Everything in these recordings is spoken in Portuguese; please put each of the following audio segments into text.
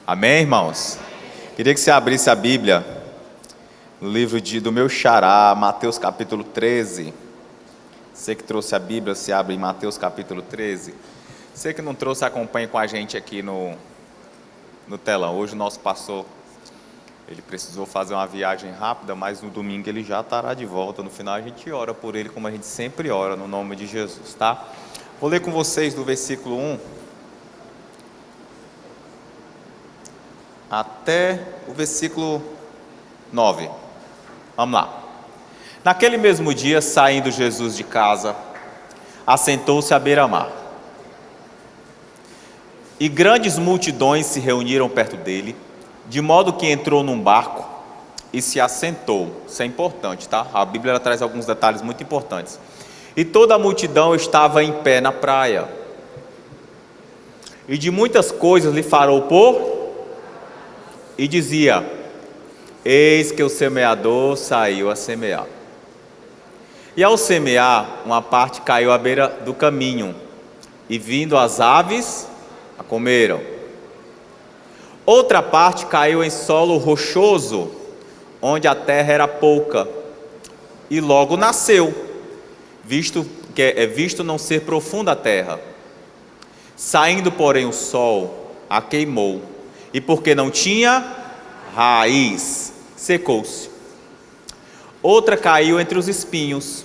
Amém, irmãos? Queria que você abrisse a Bíblia no livro do meu xará, Mateus capítulo 13. Você que trouxe a Bíblia, se abre em Mateus capítulo 13. Você que não trouxe, acompanhe com a gente aqui no telão. Hoje o nosso pastor, ele precisou fazer uma viagem rápida, mas no domingo ele já estará de volta. No final a gente ora por ele, como a gente sempre ora, no nome de Jesus, tá? Vou ler com vocês do versículo 1 até o versículo 9. Vamos lá. Naquele mesmo dia, saindo Jesus de casa, assentou-se à beira-mar. E grandes multidões se reuniram perto dele, de modo que entrou num barco e se assentou. Isso é importante, tá? A Bíblia ela traz alguns detalhes muito importantes. E toda a multidão estava em pé na praia. E de muitas coisas lhe falou e dizia: eis que o semeador saiu a semear. E ao semear, uma parte caiu à beira do caminho, e vindo as aves, a comeram. Outra parte caiu em solo rochoso, onde a terra era pouca, e logo nasceu, visto não ser profunda a terra. Saindo, porém, o sol a queimou, e porque não tinha raiz, secou-se. Outra caiu entre os espinhos,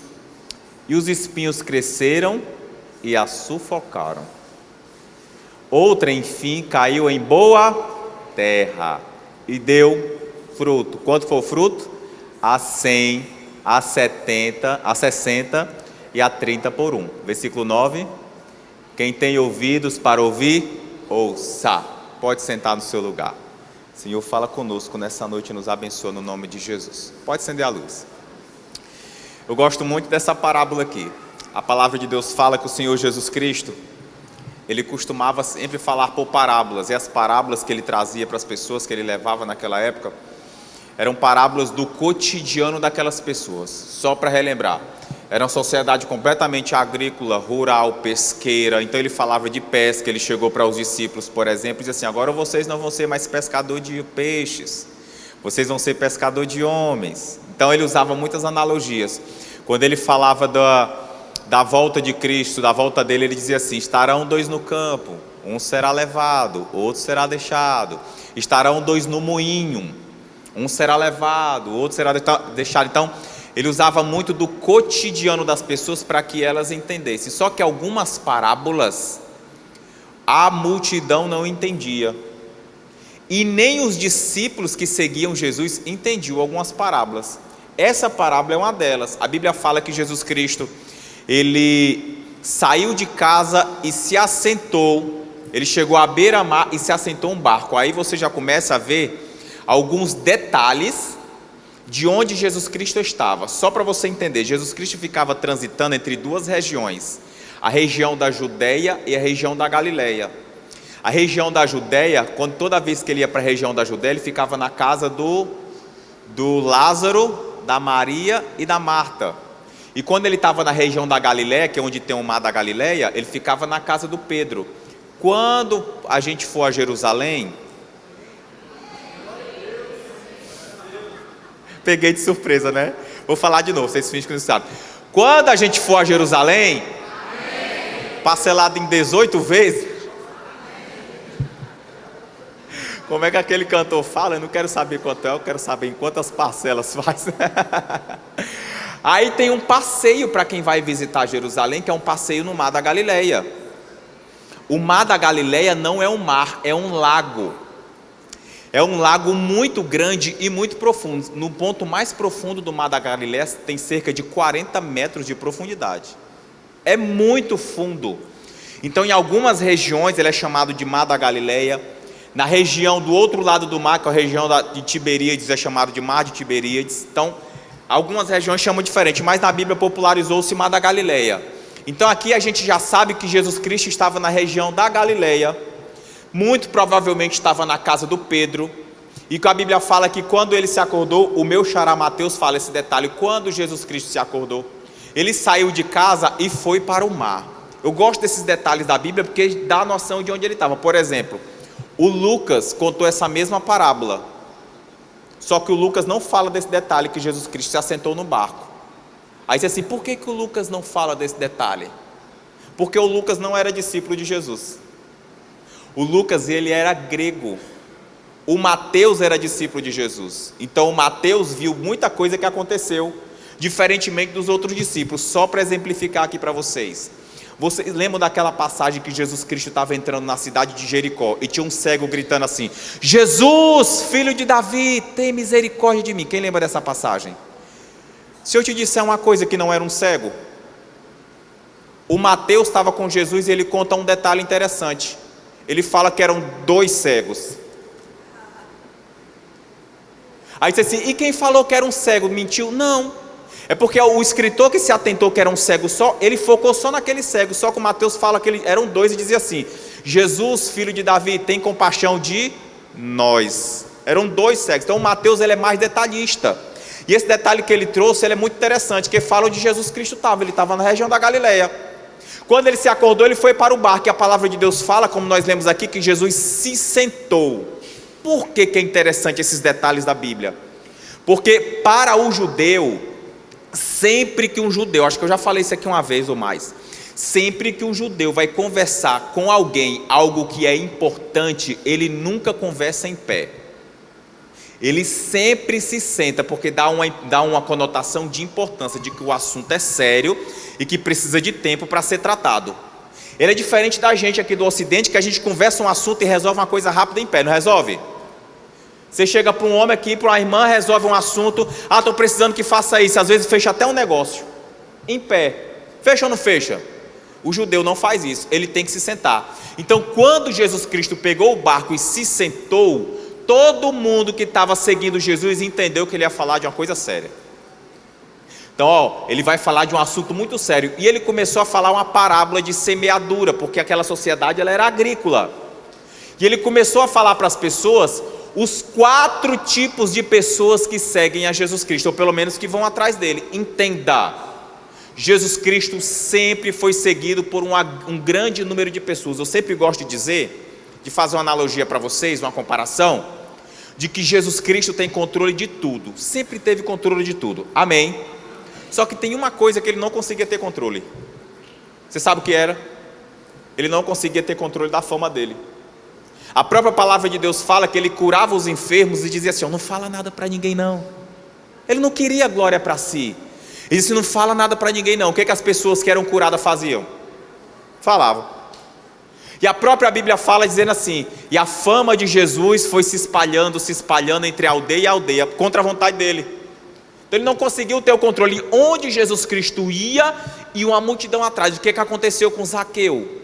e os espinhos cresceram e a sufocaram. Outra, enfim, caiu em boa terra e deu fruto. Quanto foi o fruto? A 100, a 70, a 60 e a 30 por 1. Versículo 9. Quem tem ouvidos para ouvir, ouça. Pode sentar no seu lugar. Senhor, fala conosco nessa noite e nos abençoa no nome de Jesus. Pode acender a luz. Eu gosto muito dessa parábola aqui. A palavra de Deus fala que o Senhor Jesus Cristo, ele costumava sempre falar por parábolas. E as parábolas que ele trazia para as pessoas, que ele levava naquela época, eram parábolas do cotidiano daquelas pessoas. Só para relembrar. Era uma sociedade completamente agrícola, rural, pesqueira. Então ele falava de pesca. Ele chegou para os discípulos, por exemplo, e disse assim: agora vocês não vão ser mais pescador de peixes, vocês vão ser pescador de homens. Então ele usava muitas analogias. Quando ele falava da volta de Cristo, da volta dele, ele dizia assim: estarão dois no campo, um será levado, outro será deixado. Estarão dois no moinho, um será levado, outro será deixado. Então ele usava muito do cotidiano das pessoas para que elas entendessem. Só que algumas parábolas a multidão não entendia. E nem os discípulos que seguiam Jesus entendiam algumas parábolas. Essa parábola é uma delas. A Bíblia fala que Jesus Cristo, ele saiu de casa e se assentou. Ele chegou à beira-mar e se assentou em um barco. Aí você já começa a ver alguns detalhes de onde Jesus Cristo estava. Só para você entender, Jesus Cristo ficava transitando entre duas regiões, a região da Judeia e a região da Galileia. A região da Judeia, toda vez que ele ia para a região da Judeia, ele ficava na casa do Lázaro, da Maria e da Marta. E quando ele estava na região da Galileia, que é onde tem o mar da Galileia, ele ficava na casa do Pedro. Quando a gente for a Jerusalém, peguei de surpresa, né? Vou falar de novo, vocês fingem que não sabem. Quando a gente for a Jerusalém, parcelado em 18 vezes. Como é que aquele cantor fala? Eu não quero saber quanto é, eu quero saber em quantas parcelas faz. Aí tem um passeio para quem vai visitar Jerusalém, que é um passeio no Mar da Galileia. O Mar da Galileia não é um mar, é um lago. É um lago muito grande e muito profundo. No ponto mais profundo do Mar da Galileia tem cerca de 40 metros de profundidade. É muito fundo. Então em algumas regiões ele é chamado de Mar da Galileia. Na região do outro lado do mar, que é a região de Tiberíades, é chamado de Mar de Tiberíades. Então algumas regiões chamam diferente, mas na Bíblia popularizou-se Mar da Galileia. Então aqui a gente já sabe que Jesus Cristo estava na região da Galileia. Muito provavelmente estava na casa do Pedro. E que a Bíblia fala que quando ele se acordou, o meu xará Mateus fala esse detalhe: quando Jesus Cristo se acordou, ele saiu de casa e foi para o mar. Eu gosto desses detalhes da Bíblia porque dá a noção de onde ele estava. Por exemplo, O Lucas contou essa mesma parábola, só que o Lucas não fala desse detalhe que Jesus Cristo se assentou no barco. Aí você diz assim, por que o Lucas não fala desse detalhe? Porque o Lucas não era discípulo de Jesus. O Lucas, ele era grego. O Mateus era discípulo de Jesus. Então o Mateus viu muita coisa que aconteceu, diferentemente dos outros discípulos. Só para exemplificar aqui para vocês. Vocês lembram daquela passagem que Jesus Cristo estava entrando na cidade de Jericó e tinha um cego gritando assim: Jesus, filho de Davi, tem misericórdia de mim. Quem lembra dessa passagem? Se eu te disser uma coisa que não era um cego, o Mateus estava com Jesus e ele conta um detalhe interessante. Ele fala que eram 2 cegos. Aí você diz assim, e quem falou que era um cego mentiu? Não. É porque o escritor que se atentou que era um cego só, ele focou só naquele cego. Só que o Mateus fala que eram 2 e dizia assim: Jesus, filho de Davi, tem compaixão de nós. Eram 2 cegos. Então o Mateus, ele é mais detalhista. E esse detalhe que ele trouxe, ele é muito interessante, porque fala onde Jesus Cristo estava. Ele estava na região da Galileia. Quando ele se acordou, ele foi para o barco. E a palavra de Deus fala, como nós lemos aqui, que Jesus se sentou. Por que é interessante esses detalhes da Bíblia? Porque para o judeu, sempre que um judeu, acho que eu já falei isso aqui uma vez ou mais, sempre que um judeu vai conversar com alguém algo que é importante, ele nunca conversa em pé. Ele sempre se senta, porque dá uma conotação de importância, de que o assunto é sério e que precisa de tempo para ser tratado. Ele é diferente da gente aqui do Ocidente, que a gente conversa um assunto e resolve uma coisa rápida em pé, não resolve? Você chega para um homem aqui, para uma irmã, resolve um assunto, estou precisando que faça isso, às vezes fecha até um negócio, em pé, fecha ou não fecha? O judeu não faz isso, ele tem que se sentar. Então quando Jesus Cristo pegou o barco e se sentou, todo mundo que estava seguindo Jesus entendeu que ele ia falar de uma coisa séria. Então ele vai falar de um assunto muito sério, e ele começou a falar uma parábola de semeadura, porque aquela sociedade ela era agrícola, e ele começou a falar para as pessoas os 4 tipos de pessoas que seguem a Jesus Cristo, ou pelo menos que vão atrás dele. Entenda, Jesus Cristo sempre foi seguido por um grande número de pessoas. Eu sempre gosto de dizer, de fazer uma analogia para vocês, uma comparação, de que Jesus Cristo tem controle de tudo, sempre teve controle de tudo, amém? Só que tem uma coisa que ele não conseguia ter controle. Você sabe o que era? Ele não conseguia ter controle da fama dele. A própria palavra de Deus fala que ele curava os enfermos e dizia assim: não fala nada para ninguém não. Ele não queria glória para si. Ele disse: não fala nada para ninguém não. O que as pessoas que eram curadas faziam? Falavam. E a própria Bíblia fala dizendo assim: e a fama de Jesus foi se espalhando entre aldeia e aldeia, contra a vontade dele. Então ele não conseguiu ter o controle. Onde Jesus Cristo ia, e uma multidão atrás. O que aconteceu com Zaqueu?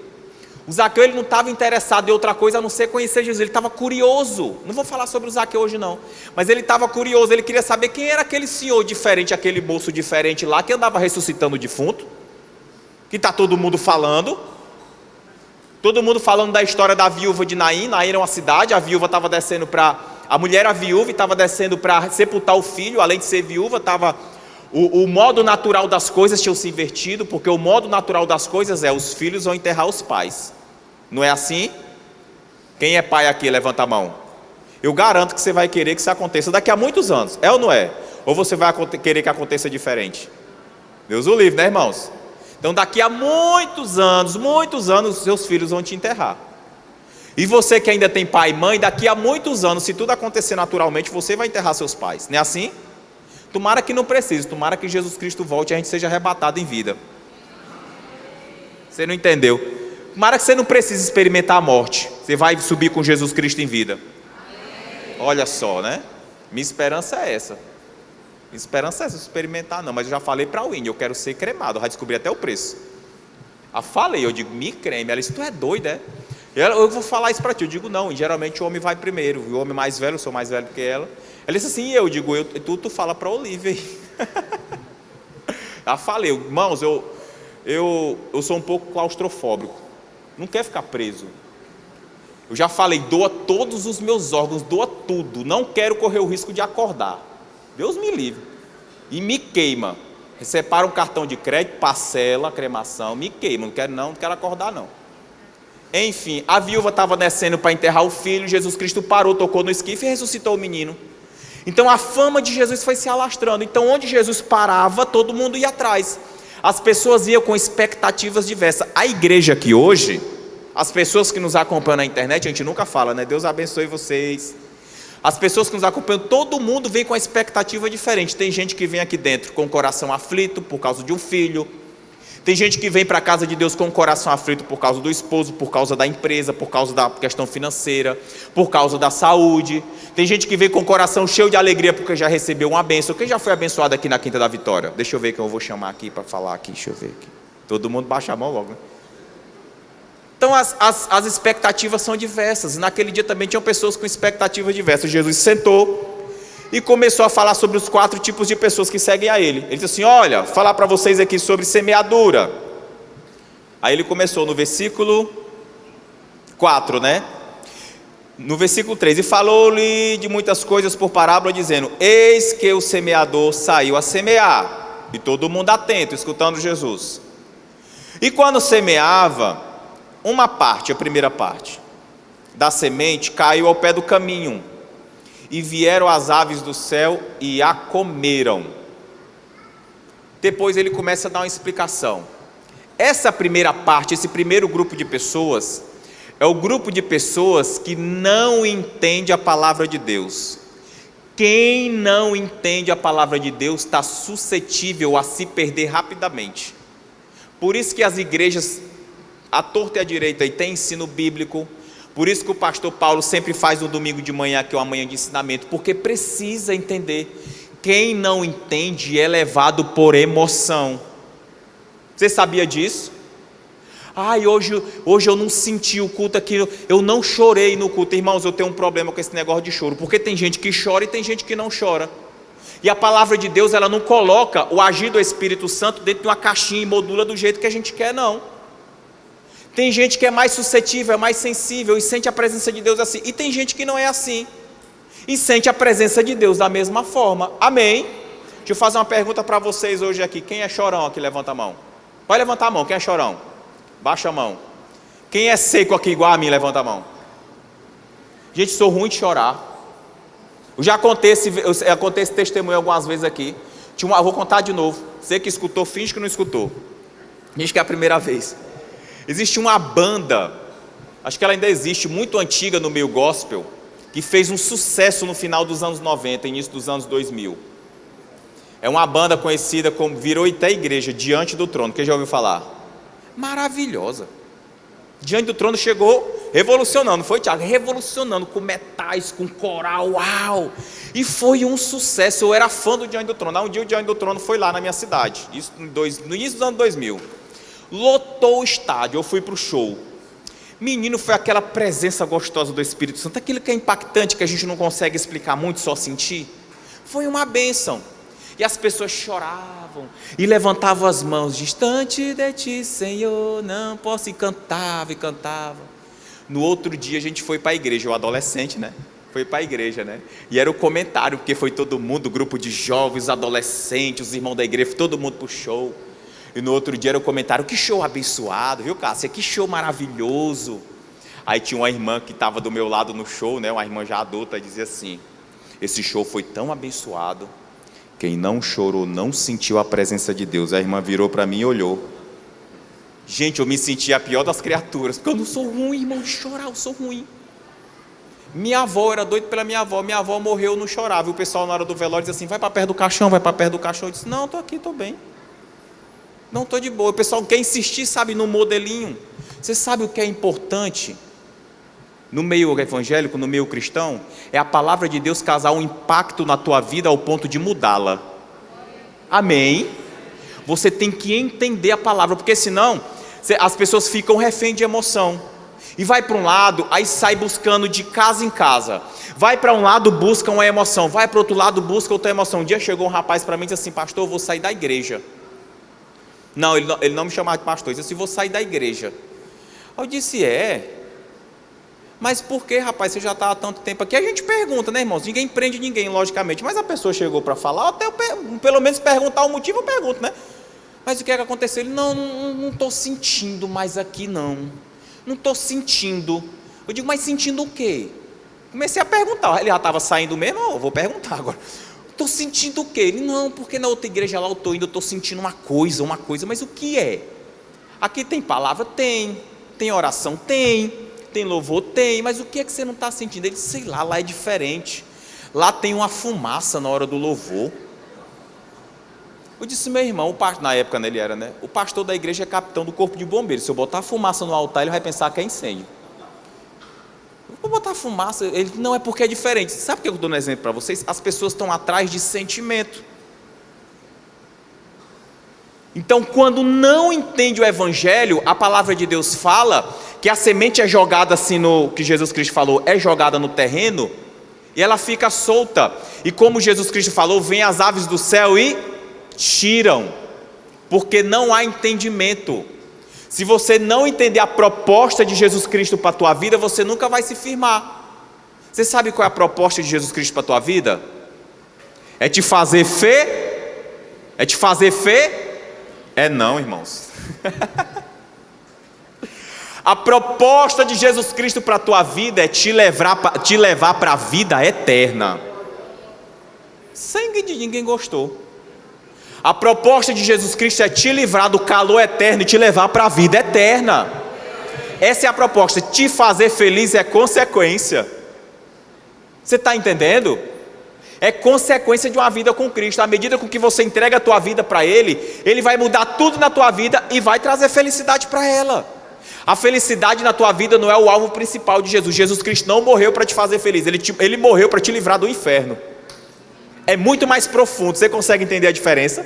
O Zaqueu, ele não estava interessado em outra coisa a não ser conhecer Jesus, ele estava curioso. Não vou falar sobre o Zaqueu hoje não, mas ele estava curioso, ele queria saber quem era aquele senhor diferente, aquele moço diferente lá, que andava ressuscitando o defunto, que está todo mundo falando da história da viúva de Naim. Naim era uma cidade, a viúva estava descendo a mulher era viúva e estava descendo para sepultar o filho. Além de ser viúva, o modo natural das coisas tinha se invertido, porque o modo natural das coisas é: os filhos vão enterrar os pais. Não é assim? Quem é pai aqui, levanta a mão. Eu garanto que você vai querer que isso aconteça daqui a muitos anos, é ou não é? Ou você vai querer que aconteça diferente? Deus o livre, né, irmãos? Então daqui a muitos anos, seus filhos vão te enterrar. E você que ainda tem pai e mãe, daqui a muitos anos, se tudo acontecer naturalmente, você vai enterrar seus pais, não é assim? Tomara que não precise, tomara que Jesus Cristo volte e a gente seja arrebatado em vida. Você não entendeu? Tomara que você não precise experimentar a morte, você vai subir com Jesus Cristo em vida. Olha só, né? Minha esperança é essa. Minha esperança é essa, experimentar não, mas eu já falei para a Winnie, eu quero ser cremado, eu já descobri até o preço. Eu falei, eu digo, me creme. Ela disse: tu é doida, é? Eu vou falar isso para ti. Eu digo, não, geralmente o homem vai primeiro, o homem mais velho, eu sou mais velho que ela. Ela disse assim: eu digo, tu fala para a Olivia aí. Eu falei, irmãos, eu sou um pouco claustrofóbico, não quero ficar preso. Eu já falei, doa todos os meus órgãos, doa tudo, não quero correr o risco de acordar. Deus me livre. E me queima. Separa um cartão de crédito, parcela, cremação, me queima. Não quero acordar não. Enfim, a viúva estava descendo para enterrar o filho, Jesus Cristo parou, tocou no esquife e ressuscitou o menino. Então a fama de Jesus foi se alastrando. Então onde Jesus parava, todo mundo ia atrás. As pessoas iam com expectativas diversas. A igreja aqui hoje, as pessoas que nos acompanham na internet, a gente nunca fala, né? Deus abençoe vocês. As pessoas que nos acompanham, todo mundo vem com uma expectativa diferente. Tem gente que vem aqui dentro com o coração aflito por causa de um filho. Tem gente que vem para a casa de Deus com o coração aflito por causa do esposo, por causa da empresa, por causa da questão financeira, por causa da saúde. Tem gente que vem com o coração cheio de alegria porque já recebeu uma bênção. Quem já foi abençoado aqui na Quinta da Vitória? Deixa eu ver quem eu vou chamar aqui para falar aqui. Deixa eu ver aqui. Todo mundo baixa a mão logo, né? Então as expectativas são diversas. Naquele dia também tinham pessoas com expectativas diversas. Jesus sentou e começou a falar sobre os 4 tipos de pessoas que seguem a ele. Ele disse assim: olha, falar para vocês aqui sobre semeadura. Aí ele começou no versículo 4, né? No versículo 3, e falou-lhe de muitas coisas por parábola, dizendo: eis que o semeador saiu a semear. E todo mundo atento, escutando Jesus. E quando semeava, uma parte, a primeira parte da semente, caiu ao pé do caminho, e vieram as aves do céu e a comeram. Depois ele começa a dar uma explicação. Essa primeira parte, esse primeiro grupo de pessoas, é o grupo de pessoas que não entende a palavra de Deus. Quem não entende a palavra de Deus está suscetível a se perder rapidamente. Por isso que as igrejas, à torta e à direita, e tem ensino bíblico. Por isso que o pastor Paulo sempre faz no domingo de manhã, que é uma manhã de ensinamento, porque precisa entender. Quem não entende é levado por emoção. Você sabia disso? Ai, hoje eu não senti o culto aqui, eu não chorei no culto. Irmãos, eu tenho um problema com esse negócio de choro, porque tem gente que chora e tem gente que não chora. E a palavra de Deus, ela não coloca o agir do Espírito Santo dentro de uma caixinha e modula do jeito que a gente quer, não. Tem gente que é mais suscetível, é mais sensível e sente a presença de Deus assim. E tem gente que não é assim e sente a presença de Deus da mesma forma. Amém? Deixa eu fazer uma pergunta para vocês hoje aqui. Quem é chorão aqui? Levanta a mão. Pode levantar a mão. Quem é chorão? Baixa a mão. Quem é seco aqui igual a mim? Levanta a mão. Gente, sou ruim de chorar. Eu já contei esse testemunho algumas vezes aqui. Vou contar de novo. Você que escutou, finge que não escutou. Finge que é a primeira vez. Existe uma banda, acho que ela ainda existe, muito antiga no meio gospel, que fez um sucesso no final dos anos 90, início dos anos 2000. É uma banda conhecida como, virou até igreja, Diante do Trono. Quem já ouviu falar? Maravilhosa. Diante do Trono chegou revolucionando, foi, Tiago? Revolucionando, com metais, com coral, uau! E foi um sucesso. Eu era fã do Diante do Trono. Um dia o Diante do Trono foi lá na minha cidade, isso no início dos anos 2000. Lotou o estádio, eu fui para o show. Menino, foi aquela presença gostosa do Espírito Santo, aquilo que é impactante, que a gente não consegue explicar muito, só sentir. Foi uma bênção. E as pessoas choravam e levantavam as mãos: distante de ti, Senhor, não posso. E cantava e cantava. No outro dia a gente foi para a igreja, o adolescente, né? Foi para a igreja, né? E era o comentário, porque foi todo mundo, grupo de jovens, adolescentes, os irmãos da igreja, todo mundo para o show. E no outro dia era o comentário: que show abençoado, viu, Cássia? Que show maravilhoso. Aí tinha uma irmã que estava do meu lado no show, né? Uma irmã já adulta, dizia assim: esse show foi tão abençoado, quem não chorou não sentiu a presença de Deus. A irmã virou para mim e olhou. Gente, eu me senti a pior das criaturas, porque eu não sou ruim, irmão, de chorar, eu sou ruim. Minha avó, era doido pela minha avó morreu, não chorava. E o pessoal na hora do velório dizia assim: vai para perto do caixão, vai para perto do caixão. Eu disse: não, estou aqui, estou bem. Não, estou de boa. O pessoal quer insistir, sabe, no modelinho. Você sabe o que é importante no meio evangélico, no meio cristão? É a palavra de Deus causar um impacto na tua vida ao ponto de mudá-la. Amém? Você tem que entender a palavra, porque senão as pessoas ficam refém de emoção. E vai para um lado, aí sai buscando de casa em casa. Vai para um lado, busca uma emoção. Vai para o outro lado, busca outra emoção. Um dia chegou um rapaz para mim e disse assim: pastor, eu vou sair da igreja. Não, ele não me chamava de pastor, ele disse assim: vou sair da igreja. Eu disse: mas por que, rapaz, você já está há tanto tempo aqui? A gente pergunta, né, irmãos? Ninguém prende ninguém, logicamente, mas a pessoa chegou para falar, até pelo menos perguntar o motivo, eu pergunto, né? Mas o que é que aconteceu? Ele: não estou sentindo mais aqui, não. Não estou sentindo. Eu digo, mas sentindo o quê? Comecei a perguntar, ele já estava saindo mesmo, eu vou perguntar agora. Estou sentindo o quê? Ele, não, porque na outra igreja lá eu estou indo, eu estou sentindo uma coisa, mas o que é? Aqui tem palavra? Tem oração? Tem louvor? Tem, mas o que é que você não está sentindo? Ele, sei lá é diferente, lá tem uma fumaça na hora do louvor. Eu disse, meu irmão, na época ele era, né? O pastor da igreja é capitão do corpo de bombeiros, se eu botar fumaça no altar ele vai pensar que é incêndio. Vou botar fumaça, ele, não, é porque é diferente. Sabe por que eu estou dando um exemplo para vocês? As pessoas estão atrás de sentimento. Então, quando não entende o evangelho, a palavra de Deus fala que a semente é jogada assim, no que Jesus Cristo falou, é jogada no terreno, e ela fica solta, e como Jesus Cristo falou, vem as aves do céu e tiram, porque não há entendimento. Se você não entender a proposta de Jesus Cristo para a tua vida, você nunca vai se firmar. Você sabe qual é a proposta de Jesus Cristo para a tua vida? É te fazer fé? É te fazer fé? É não, irmãos. A proposta de Jesus Cristo para a tua vida é te levar para a vida eterna. Sangue de ninguém gostou. A proposta de Jesus Cristo é te livrar do calor eterno e te levar para a vida eterna. Essa é a proposta. Te fazer feliz é consequência. Você está entendendo? É consequência de uma vida com Cristo. À medida com que você entrega a tua vida para Ele, Ele vai mudar tudo na tua vida e vai trazer felicidade para ela. A felicidade na tua vida não é o alvo principal de Jesus. Jesus Cristo não morreu para te fazer feliz. Ele morreu para te livrar do inferno. É muito mais profundo. Você consegue entender a diferença?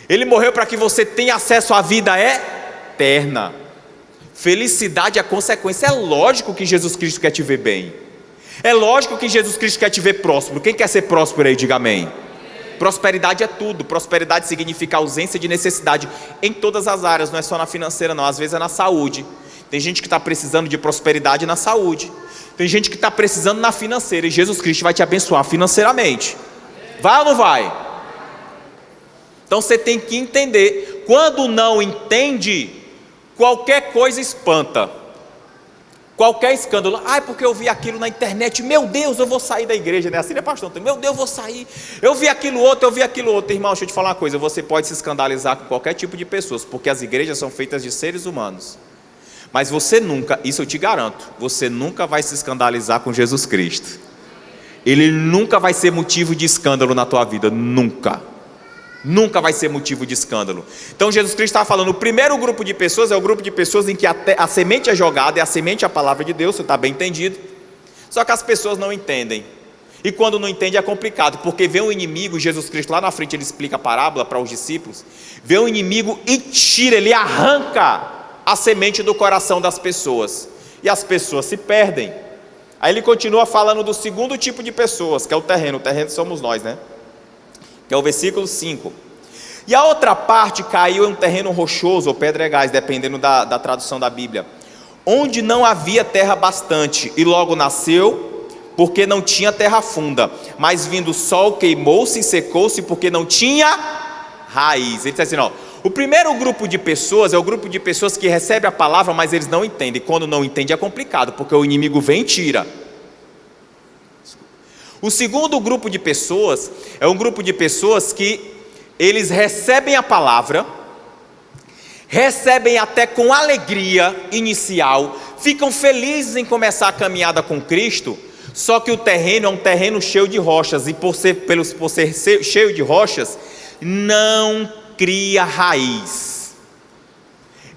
Ele morreu para que você tenha acesso à vida eterna. Felicidade é a consequência. É lógico que Jesus Cristo quer te ver bem. É lógico que Jesus Cristo quer te ver próspero. Quem quer ser próspero aí, diga amém. Prosperidade é tudo. Prosperidade significa ausência de necessidade em todas as áreas. Não é só na financeira não, às vezes é na saúde. Tem gente que está precisando de prosperidade na saúde. Tem gente que está precisando na financeira, e Jesus Cristo vai te abençoar financeiramente. Vai ou não vai? Então você tem que entender. Quando não entende, qualquer coisa espanta. Qualquer escândalo. Porque eu vi aquilo na internet. Meu Deus, eu vou sair da igreja, né? Assim, né, pastor? Meu Deus, eu vou sair. Eu vi aquilo outro. Irmão, deixa eu te falar uma coisa. Você pode se escandalizar com qualquer tipo de pessoas, porque as igrejas são feitas de seres humanos. Mas você nunca, isso eu te garanto, você nunca vai se escandalizar com Jesus Cristo. Ele nunca vai ser motivo de escândalo na tua vida, nunca. Nunca vai ser motivo de escândalo. Então Jesus Cristo estava falando, o primeiro grupo de pessoas é o grupo de pessoas em que a semente é jogada, e a semente é a palavra de Deus, você está bem entendido. Só que as pessoas não entendem. E quando não entende é complicado, porque vem um inimigo, Jesus Cristo lá na frente ele explica a parábola para os discípulos, vem um inimigo e tira, ele arranca a semente do coração das pessoas, e as pessoas se perdem. Aí ele continua falando do segundo tipo de pessoas, que é o terreno somos nós, né? Que é o versículo 5. E a outra parte caiu em um terreno rochoso ou pedregais, dependendo da tradução da Bíblia, onde não havia terra bastante, e logo nasceu, porque não tinha terra funda, mas vindo o sol queimou-se e secou-se, porque não tinha raiz. Ele diz assim, o primeiro grupo de pessoas é o grupo de pessoas que recebe a palavra, mas eles não entendem. Quando não entende é complicado, porque o inimigo vem e tira. O segundo grupo de pessoas é um grupo de pessoas que eles recebem a palavra, recebem até com alegria inicial, ficam felizes em começar a caminhada com Cristo, só que o terreno é um terreno cheio de rochas, e por ser cheio de rochas, não cria raiz.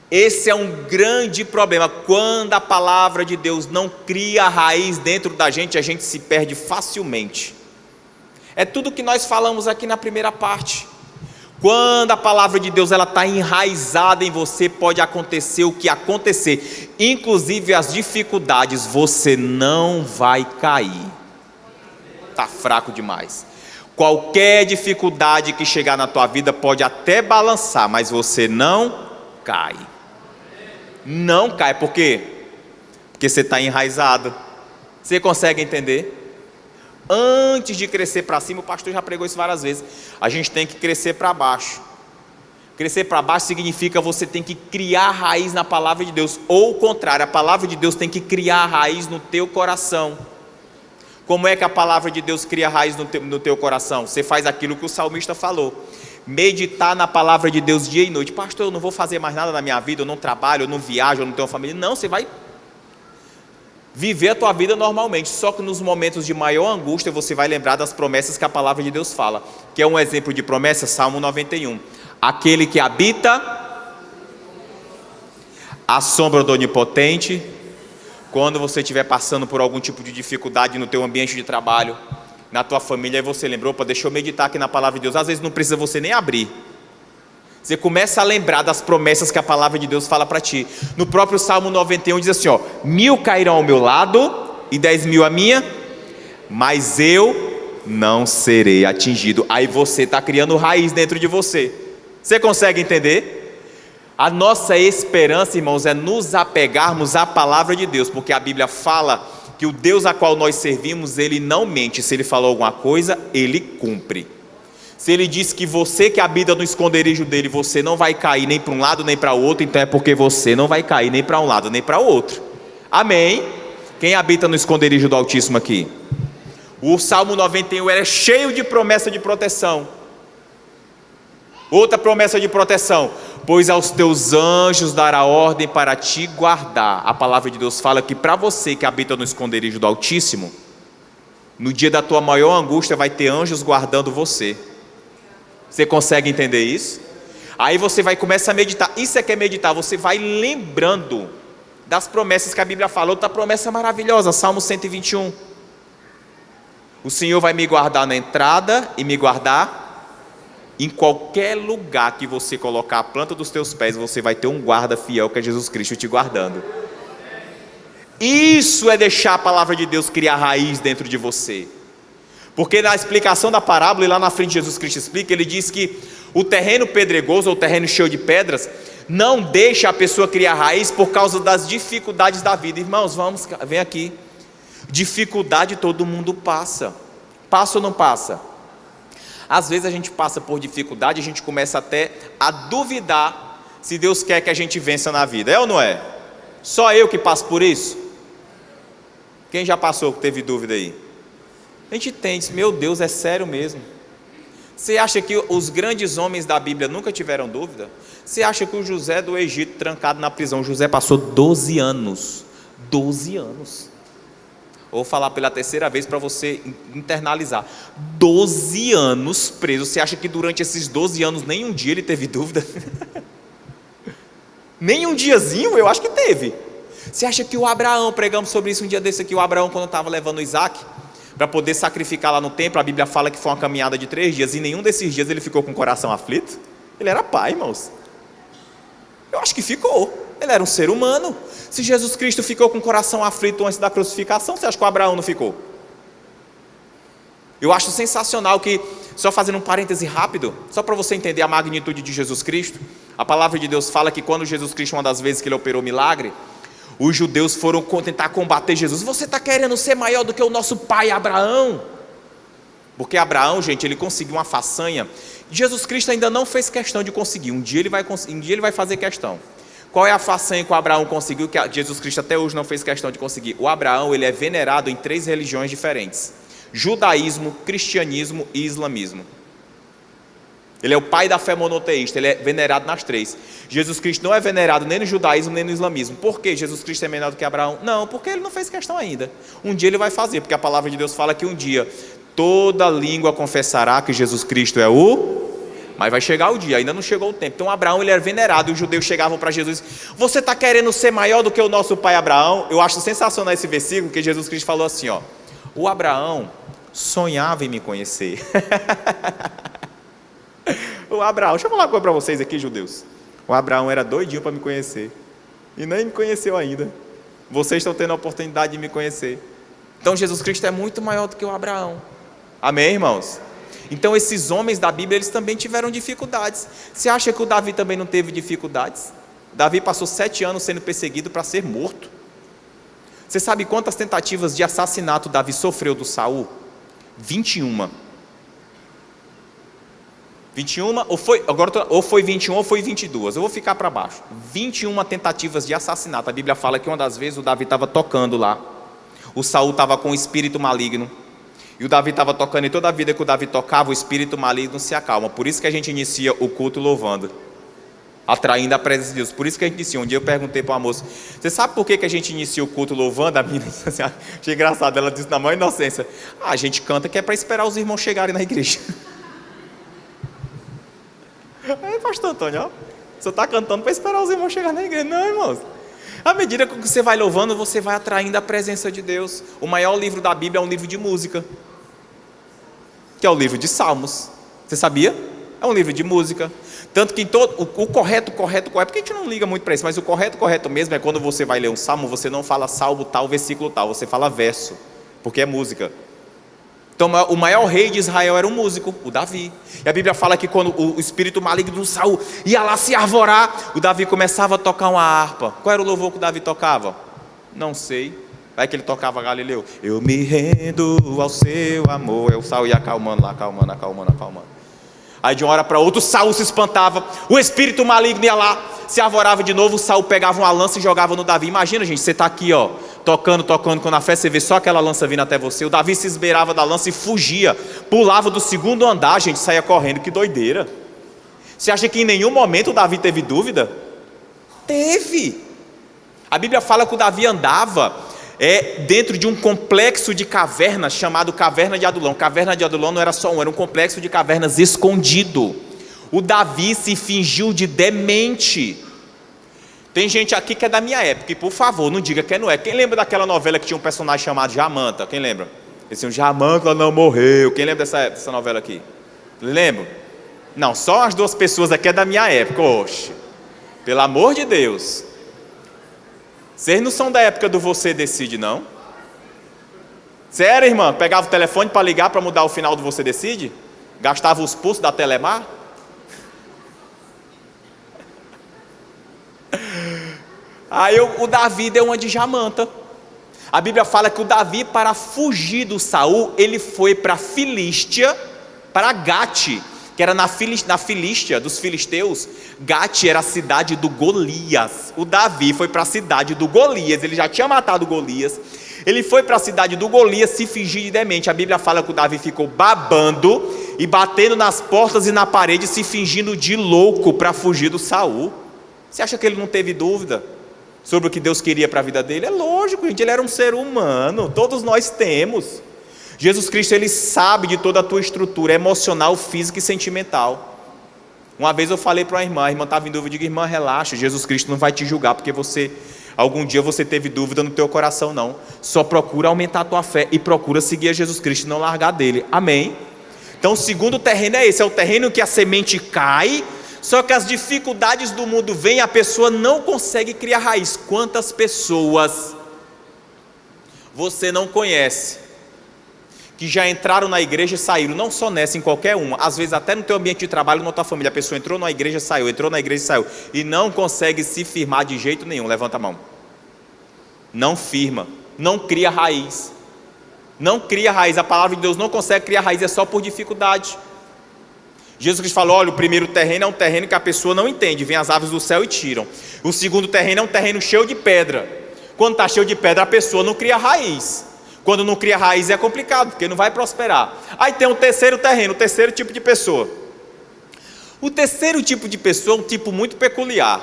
Esse é um grande problema. Quando a palavra de Deus não cria raiz dentro da gente, a gente se perde facilmente. É tudo que nós falamos aqui na primeira parte. Quando a palavra de Deus está enraizada em você, pode acontecer o que acontecer, inclusive as dificuldades, você não vai cair. Está fraco demais. Qualquer dificuldade que chegar na tua vida pode até balançar, mas você não cai. Não cai, por quê? Porque você está enraizado. Você consegue entender? Antes de crescer para cima, o pastor já pregou isso várias vezes, a gente tem que crescer para baixo. Crescer para baixo significa você tem que criar raiz na palavra de Deus, ou o contrário, a palavra de Deus tem que criar raiz no teu coração. Como é que a palavra de Deus cria raiz no teu coração? Você faz aquilo que o salmista falou: meditar na palavra de Deus dia e noite. Pastor, eu não vou fazer mais nada na minha vida, eu não trabalho, eu não viajo, eu não tenho família. Não, você vai viver a tua vida normalmente, só que nos momentos de maior angústia você vai lembrar das promessas que a palavra de Deus fala. Que é um exemplo de promessa, Salmo 91. Aquele que habita à sombra do Onipotente. Quando você estiver passando por algum tipo de dificuldade no teu ambiente de trabalho, na tua família, aí você lembrou: opa, deixa eu meditar aqui na palavra de Deus. Às vezes não precisa você nem abrir. Você começa a lembrar das promessas que a palavra de Deus fala para ti. No próprio Salmo 91 diz assim: 1000 cairão ao meu lado e 10.000 à minha, mas eu não serei atingido. Aí você está criando raiz dentro de você. Você consegue entender? A nossa esperança, irmãos, é nos apegarmos à palavra de Deus, porque a Bíblia fala que o Deus a qual nós servimos, Ele não mente. Se Ele falou alguma coisa, Ele cumpre. Se Ele diz que você que habita no esconderijo dEle, você não vai cair nem para um lado nem para o outro, então é porque você não vai cair nem para um lado nem para o outro. Amém? Quem habita no esconderijo do Altíssimo aqui? O Salmo 91 era cheio de promessa de proteção. Outra promessa de proteção: pois aos teus anjos dará ordem para te guardar. A palavra de Deus fala que para você que habita no esconderijo do Altíssimo, no dia da tua maior angústia vai ter anjos guardando você. Você consegue entender isso? Aí você vai começar a meditar. Isso é que é meditar. Você vai lembrando das promessas que a Bíblia fala. Outra promessa maravilhosa, Salmo 121. O Senhor vai me guardar na entrada e me guardar em qualquer lugar que você colocar a planta dos teus pés. Você vai ter um guarda fiel, que é Jesus Cristo, te guardando. Isso é deixar a palavra de Deus criar raiz dentro de você. Porque na explicação da parábola, e lá na frente Jesus Cristo explica, ele diz que o terreno pedregoso, ou o terreno cheio de pedras, não deixa a pessoa criar raiz por causa das dificuldades da vida. Irmãos, vem aqui. Dificuldade todo mundo passa. Passa ou não passa? Às vezes a gente passa por dificuldade, a gente começa até a duvidar se Deus quer que a gente vença na vida. É ou não é? Só eu que passo por isso? Quem já passou, que teve dúvida aí? A gente tem, diz: meu Deus, é sério mesmo? Você acha que os grandes homens da Bíblia nunca tiveram dúvida? Você acha que o José do Egito, trancado na prisão, José passou 12 anos. 12 anos. Vou falar pela terceira vez para você internalizar. 12 anos preso. Você acha que durante esses 12 anos nem um dia ele teve dúvida? Nem um diazinho? Eu acho que teve. Você acha que o Abraão, pregamos sobre isso um dia desse aqui, o Abraão, quando estava levando o Isaac para poder sacrificar lá no templo, a Bíblia fala que foi uma caminhada de 3 dias, e nenhum desses dias ele ficou com o coração aflito? Ele era pai, irmãos. Eu acho que ficou. Ele era um ser humano. Se Jesus Cristo ficou com o coração aflito antes da crucificação, você acha que o Abraão não ficou? Eu acho sensacional que, só fazendo um parêntese rápido, só para você entender a magnitude de Jesus Cristo, a palavra de Deus fala que quando Jesus Cristo, uma das vezes que ele operou milagre, os judeus foram tentar combater Jesus. Você está querendo ser maior do que o nosso pai Abraão? Porque Abraão, gente, ele conseguiu uma façanha. Jesus Cristo ainda não fez questão de conseguir. Um dia ele vai fazer questão. Qual é a façanha que o Abraão conseguiu, que Jesus Cristo até hoje não fez questão de conseguir? O Abraão, ele é venerado em 3 religiões diferentes: judaísmo, cristianismo e islamismo. Ele é o pai da fé monoteísta, ele é venerado nas 3. Jesus Cristo não é venerado nem no judaísmo nem no islamismo. Por que Jesus Cristo é menor do que Abraão? Não, porque ele não fez questão ainda. Um dia ele vai fazer, porque a palavra de Deus fala que um dia toda língua confessará que Jesus Cristo é o... Mas vai chegar o dia, ainda não chegou o tempo. Então Abraão, ele era venerado, e os judeus chegavam para Jesus: você está querendo ser maior do que o nosso pai Abraão? Eu acho sensacional esse versículo, que Jesus Cristo falou assim, o Abraão sonhava em me conhecer. O Abraão, deixa eu falar uma coisa para vocês aqui, judeus. O Abraão era doidinho para me conhecer, e nem me conheceu ainda. Vocês estão tendo a oportunidade de me conhecer. Então Jesus Cristo é muito maior do que o Abraão. Amém, irmãos? Então esses homens da Bíblia, eles também tiveram dificuldades. Você acha que o Davi também não teve dificuldades? Davi passou 7 anos sendo perseguido para ser morto. Você sabe quantas tentativas de assassinato Davi sofreu do Saul? 21. 21, ou foi 21 ou foi 22, eu vou ficar para baixo. 21 tentativas de assassinato. A Bíblia fala que uma das vezes o Davi estava tocando lá. O Saul estava com um espírito maligno. E o Davi estava tocando, e toda a vida que o Davi tocava, o espírito maligno se acalma. Por isso que a gente inicia o culto louvando, atraindo a presença de Deus. Por isso que a gente inicia. Um dia eu perguntei para uma moça: você sabe por que a gente inicia o culto louvando? A menina disse assim, achei engraçado, ela disse na maior inocência: a gente canta que é para esperar os irmãos chegarem na igreja. Aí, pastor Antônio, ó, você está cantando para esperar os irmãos chegarem na igreja. Não, irmãos. À medida que você vai louvando, você vai atraindo a presença de Deus. O maior livro da Bíblia é um livro de música, que é o livro de Salmos. Você sabia? É um livro de música. Tanto que o correto, porque a gente não liga muito para isso, mas o correto mesmo é quando você vai ler um salmo, você não fala salmo tal, versículo tal, você fala verso, porque é música. Então o maior rei de Israel era um músico, o Davi. E a Bíblia fala que quando o espírito maligno do Saul ia lá se arvorar, o Davi começava a tocar uma harpa. Qual era o louvor que o Davi tocava? Não sei. Vai que ele tocava Galileu. Eu me rendo ao seu amor. O Saul ia acalmando lá, acalmando. Aí de uma hora para outra o Saul se espantava, o espírito maligno ia lá, se arvorava de novo, o Saul pegava uma lança e jogava no Davi. Imagina, gente, você está aqui, ó, tocando, quando na fé você vê só aquela lança vindo até você. O Davi se esbeirava da lança e fugia, pulava do segundo andar, gente, saía correndo. Que doideira. Você acha que em nenhum momento o Davi teve dúvida? Teve. A Bíblia fala que o Davi andava dentro de um complexo de cavernas chamado Caverna de Adulão. Caverna de Adulão não era só era um complexo de cavernas escondido. O Davi se fingiu de demente. Tem gente aqui que é da minha época, e por favor, não diga que não é. Quem lembra daquela novela que tinha um personagem chamado Jamanta? Quem lembra? Esse Jamanta não morreu. Quem lembra dessa novela aqui? Lembra? Não, só as duas pessoas aqui é da minha época. Oxe, pelo amor de Deus. Vocês não são da época do Você Decide, não? Sério, irmã? Pegava o telefone para ligar para mudar o final do Você Decide? Gastava os pulsos da Telemar? Aí o Davi deu uma de Jamanta. A Bíblia fala que o Davi, para fugir do Saul, ele foi para a Filístia, para Gate, que era na Filístia dos filisteus. Gate era a cidade do Golias. O Davi foi para a cidade do Golias, ele já tinha matado Golias. Ele foi para a cidade do Golias se fingir de demente. A Bíblia fala que o Davi ficou babando e batendo nas portas e na parede, se fingindo de louco para fugir do Saul. Você acha que ele não teve dúvida sobre o que Deus queria para a vida dele? É lógico, gente, ele era um ser humano, todos nós temos. Jesus Cristo, ele sabe de toda a tua estrutura emocional, física e sentimental. Uma vez eu falei para a irmã estava em dúvida, eu digo: irmã, relaxa, Jesus Cristo não vai te julgar, porque algum dia você teve dúvida no teu coração, não. Só procura aumentar a tua fé e procura seguir a Jesus Cristo e não largar dele, amém? Então o segundo terreno é esse, é o terreno que a semente cai, só que as dificuldades do mundo vêm e a pessoa não consegue criar raiz. Quantas pessoas você não conhece que já entraram na igreja e saíram? Não só nessa, em qualquer uma, às vezes até no teu ambiente de trabalho, na tua família, a pessoa entrou na igreja, saiu, entrou na igreja e saiu, e não consegue se firmar de jeito nenhum. Levanta a mão. Não firma, não cria raiz, não cria raiz. A palavra de Deus não consegue criar raiz, é só por dificuldade. Jesus Cristo falou: olha, o primeiro terreno é um terreno que a pessoa não entende, vem as aves do céu e tiram. O segundo terreno é um terreno cheio de pedra. Quando está cheio de pedra, a pessoa não cria raiz. Quando não cria raiz é complicado, porque não vai prosperar. Aí tem o terceiro terreno, o terceiro tipo de pessoa. O terceiro tipo de pessoa é um tipo muito peculiar,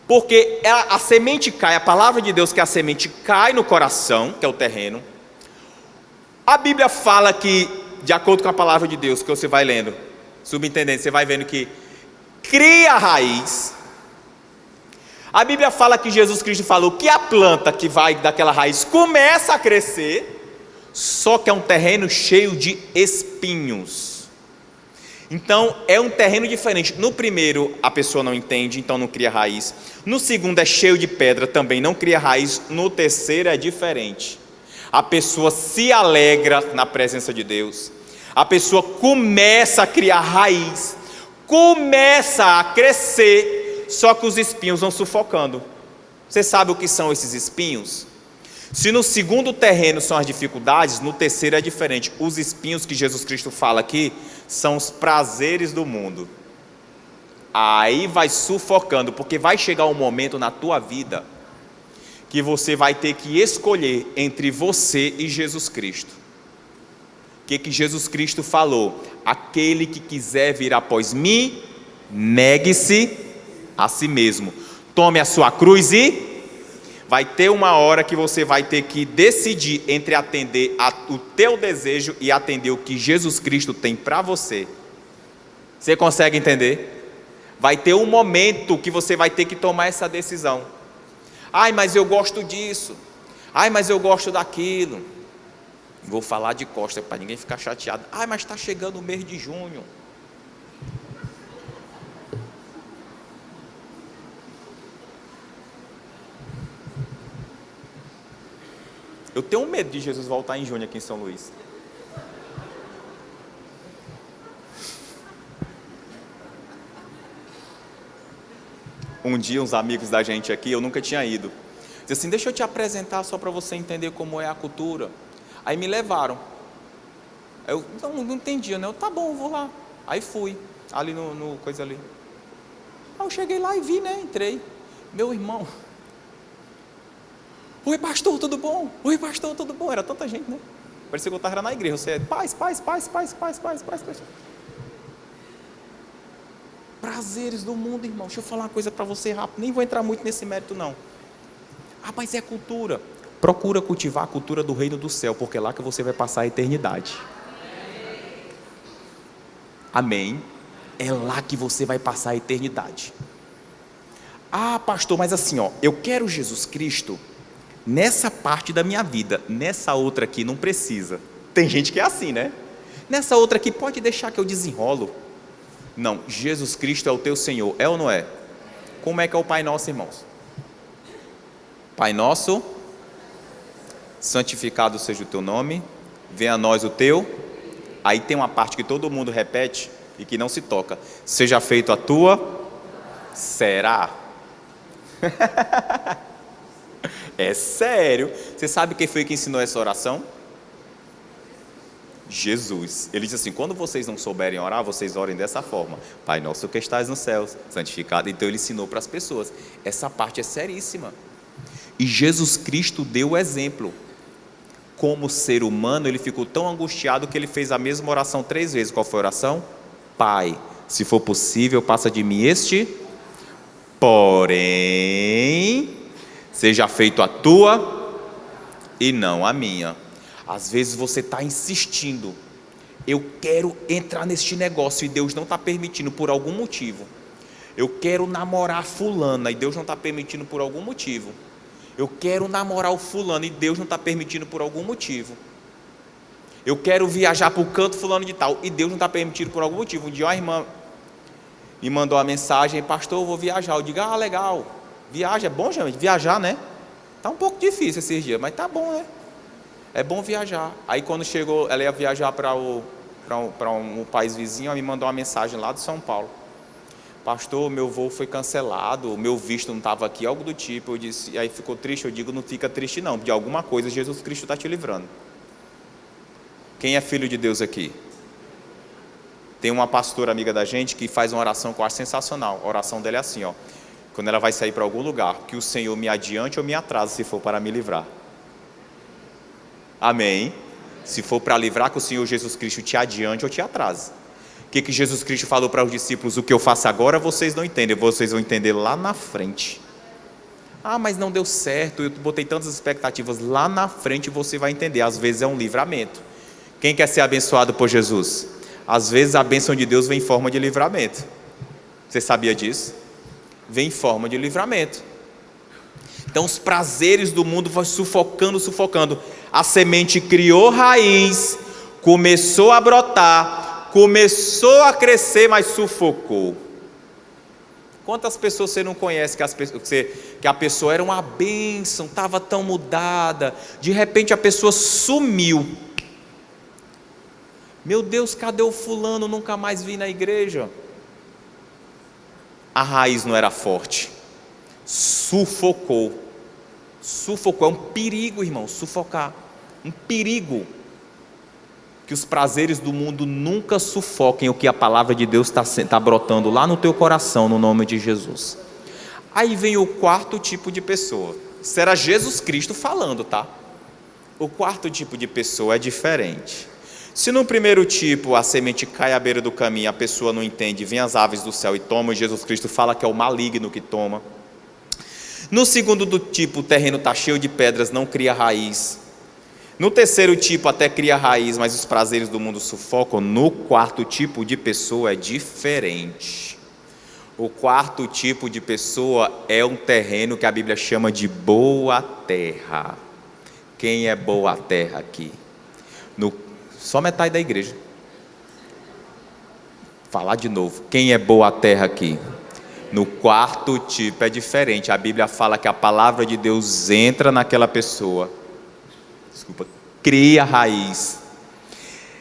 porque a semente cai, a palavra de Deus que a semente cai no coração, que é o terreno. A Bíblia fala que, de acordo com a palavra de Deus, que você vai lendo, subentendendo, você vai vendo que cria raiz. A Bíblia fala que Jesus Cristo falou que a planta que vai daquela raiz começa a crescer, só que é um terreno cheio de espinhos. Então é um terreno diferente. No primeiro a pessoa não entende, então não cria raiz. No segundo é cheio de pedra, também não cria raiz. No terceiro é diferente. A pessoa se alegra na presença de Deus. A pessoa começa a criar raiz, começa a crescer, só que os espinhos vão sufocando. Você sabe o que são esses espinhos? Se no segundo terreno são as dificuldades, no terceiro é diferente. Os espinhos que Jesus Cristo fala aqui são os prazeres do mundo. Aí vai sufocando, porque vai chegar um momento na tua vida que você vai ter que escolher entre você e Jesus Cristo. O que Jesus Cristo falou? Aquele que quiser vir após mim, negue-se a si mesmo. Tome a sua cruz e vai ter uma hora que você vai ter que decidir entre atender o teu desejo e atender o que Jesus Cristo tem para você. Você consegue entender? Vai ter um momento que você vai ter que tomar essa decisão. Ai, mas eu gosto disso. Ai, mas eu gosto daquilo. Vou falar de costa para ninguém ficar chateado. Ai, mas está chegando o mês de junho. Eu tenho medo de Jesus voltar em junho aqui em São Luís. Um dia, uns amigos da gente aqui, eu nunca tinha ido, disse assim: deixa eu te apresentar só para você entender como é a cultura. Aí me levaram. Eu não entendia, né? Eu, tá bom, eu vou lá. Aí fui, ali no coisa ali. Aí eu cheguei lá e vi, né? Entrei. Meu irmão. Oi, pastor, tudo bom? Oi, pastor, tudo bom? Era tanta gente, né? Parecia que eu estava na igreja. Você é paz. Prazeres do mundo, irmão. Deixa eu falar uma coisa para você rápido. Nem vou entrar muito nesse mérito, não. Ah, mas é cultura. Procura cultivar a cultura do reino do céu, porque é lá que você vai passar a eternidade. Amém. É lá que você vai passar a eternidade. Ah, pastor, mas assim, ó, eu quero Jesus Cristo nessa parte da minha vida. Nessa outra aqui não precisa. Tem gente que é assim, né? Nessa outra aqui pode deixar que eu desenrolo. Não, Jesus Cristo é o teu Senhor, é ou não é? Como é que é o Pai Nosso, irmãos? Pai Nosso, santificado seja o teu nome, venha a nós o teu. Aí tem uma parte que todo mundo repete e que não se toca: seja feito a tua, será? É sério. Você sabe quem foi que ensinou essa oração? Jesus. Ele disse assim: quando vocês não souberem orar, vocês orem dessa forma: Pai nosso que estás nos céus, santificado. Então ele ensinou para as pessoas. Essa parte é seríssima. E Jesus Cristo deu o exemplo. Como ser humano, ele ficou tão angustiado que ele fez a mesma oração 3 vezes. Qual foi a oração? Pai, se for possível, passa de mim este, porém, seja feito a tua e não a minha. Às vezes você está insistindo: eu quero entrar neste negócio e Deus não está permitindo por algum motivo. Eu quero namorar fulana e Deus não está permitindo por algum motivo. Eu quero namorar o fulano e Deus não está permitindo por algum motivo. Eu quero viajar para o canto fulano de tal e Deus não está permitindo por algum motivo. Um dia uma irmã me mandou uma mensagem: pastor, eu vou viajar. Eu digo: ah, legal, viaja, é bom, gente, viajar, né? Está um pouco difícil esses dias, mas está bom, né? É bom viajar. Aí quando chegou, ela ia viajar para um país vizinho, ela me mandou uma mensagem lá de São Paulo: pastor, meu voo foi cancelado, meu visto não estava aqui, algo do tipo. Eu disse, e aí ficou triste. Eu digo: não fica triste não, de alguma coisa Jesus Cristo está te livrando. Quem é filho de Deus aqui? Tem uma pastora amiga da gente que faz uma oração que eu acho sensacional. A oração dela é assim, ó: quando ela vai sair para algum lugar, que o Senhor me adiante ou me atrase, se for para me livrar. Amém? Se for para livrar, que o Senhor Jesus Cristo te adiante ou te atrase. O que Jesus Cristo falou para os discípulos? O que eu faço agora vocês não entendem, vocês vão entender lá na frente. Ah, mas não deu certo, eu botei tantas expectativas. Lá na frente você vai entender. Às vezes é um livramento. Quem quer ser abençoado por Jesus? Às vezes a bênção de Deus vem em forma de livramento. Você sabia disso? Vem em forma de livramento. Então os prazeres do mundo vão sufocando. A semente criou raiz, começou a brotar, começou a crescer, mas sufocou. Quantas pessoas você não conhece que a pessoa era uma bênção, estava tão mudada, de repente a pessoa sumiu. Meu Deus, cadê o fulano? Nunca mais vi na igreja. A raiz não era forte, sufocou. Sufocou, é um perigo, irmão, sufocar. Um perigo. Que os prazeres do mundo nunca sufoquem o que a palavra de Deus está brotando lá no teu coração, no nome de Jesus. Aí vem o quarto tipo de pessoa. Isso era Jesus Cristo falando, tá? O quarto tipo de pessoa é diferente. Se no primeiro tipo a semente cai à beira do caminho, a pessoa não entende, vem as aves do céu e toma, e Jesus Cristo fala que é o maligno que toma. No segundo do tipo, o terreno está cheio de pedras, não cria raiz. No terceiro tipo até cria raiz, mas os prazeres do mundo sufocam. No quarto tipo de pessoa é diferente. O quarto tipo de pessoa é um terreno que a Bíblia chama de boa terra. Quem é boa terra aqui? Só metade da igreja. Falar de novo. Quem é boa terra aqui? No quarto tipo é diferente. A Bíblia fala que a palavra de Deus entra naquela pessoa. Cria raiz.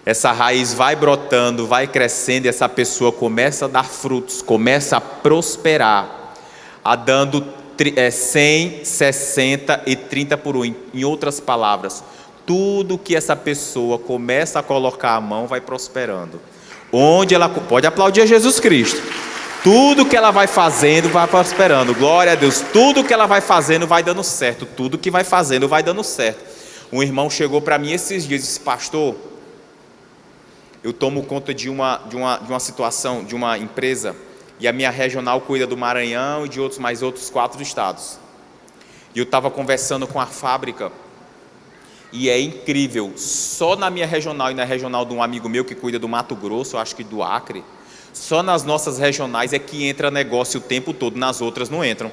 Essa raiz vai brotando, vai crescendo, e essa pessoa começa a dar frutos, começa a prosperar, a dando 100, 60 e 30 por um. Em outras palavras, tudo que essa pessoa começa a colocar a mão vai prosperando. Onde ela pode aplaudir a Jesus Cristo. Tudo que ela vai fazendo vai prosperando. Glória a Deus. Tudo que ela vai fazendo vai dando certo. Tudo que vai fazendo vai dando certo. Um irmão chegou para mim esses dias e disse: pastor, eu tomo conta de uma situação, de uma empresa, e a minha regional cuida do Maranhão e de outros 4 estados. E eu estava conversando com a fábrica, e é incrível, só na minha regional e na regional de um amigo meu que cuida do Mato Grosso, eu acho que do Acre, só nas nossas regionais é que entra negócio o tempo todo, nas outras não entram.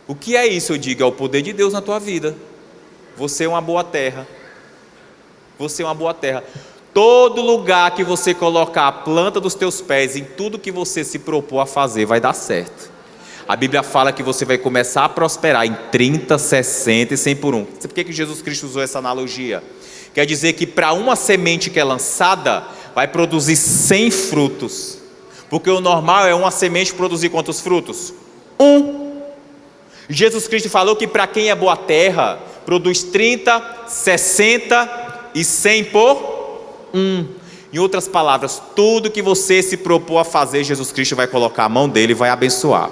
O que é isso? Eu digo, é o poder de Deus na tua vida. Você é uma boa terra. Você é uma boa terra. Todo lugar que você colocar a planta dos teus pés, em tudo que você se propor a fazer, vai dar certo. A Bíblia fala que você vai começar a prosperar em 30, 60 e 100 por um. Por que Jesus Cristo usou essa analogia? Quer dizer que para uma semente que é lançada, vai produzir 100 frutos. Porque o normal é uma semente produzir quantos frutos? 1. Jesus Cristo falou que para quem é boa terra, produz 30, 60 e 100 por 1. Em outras palavras, tudo que você se propor a fazer, Jesus Cristo vai colocar a mão dele e vai abençoar.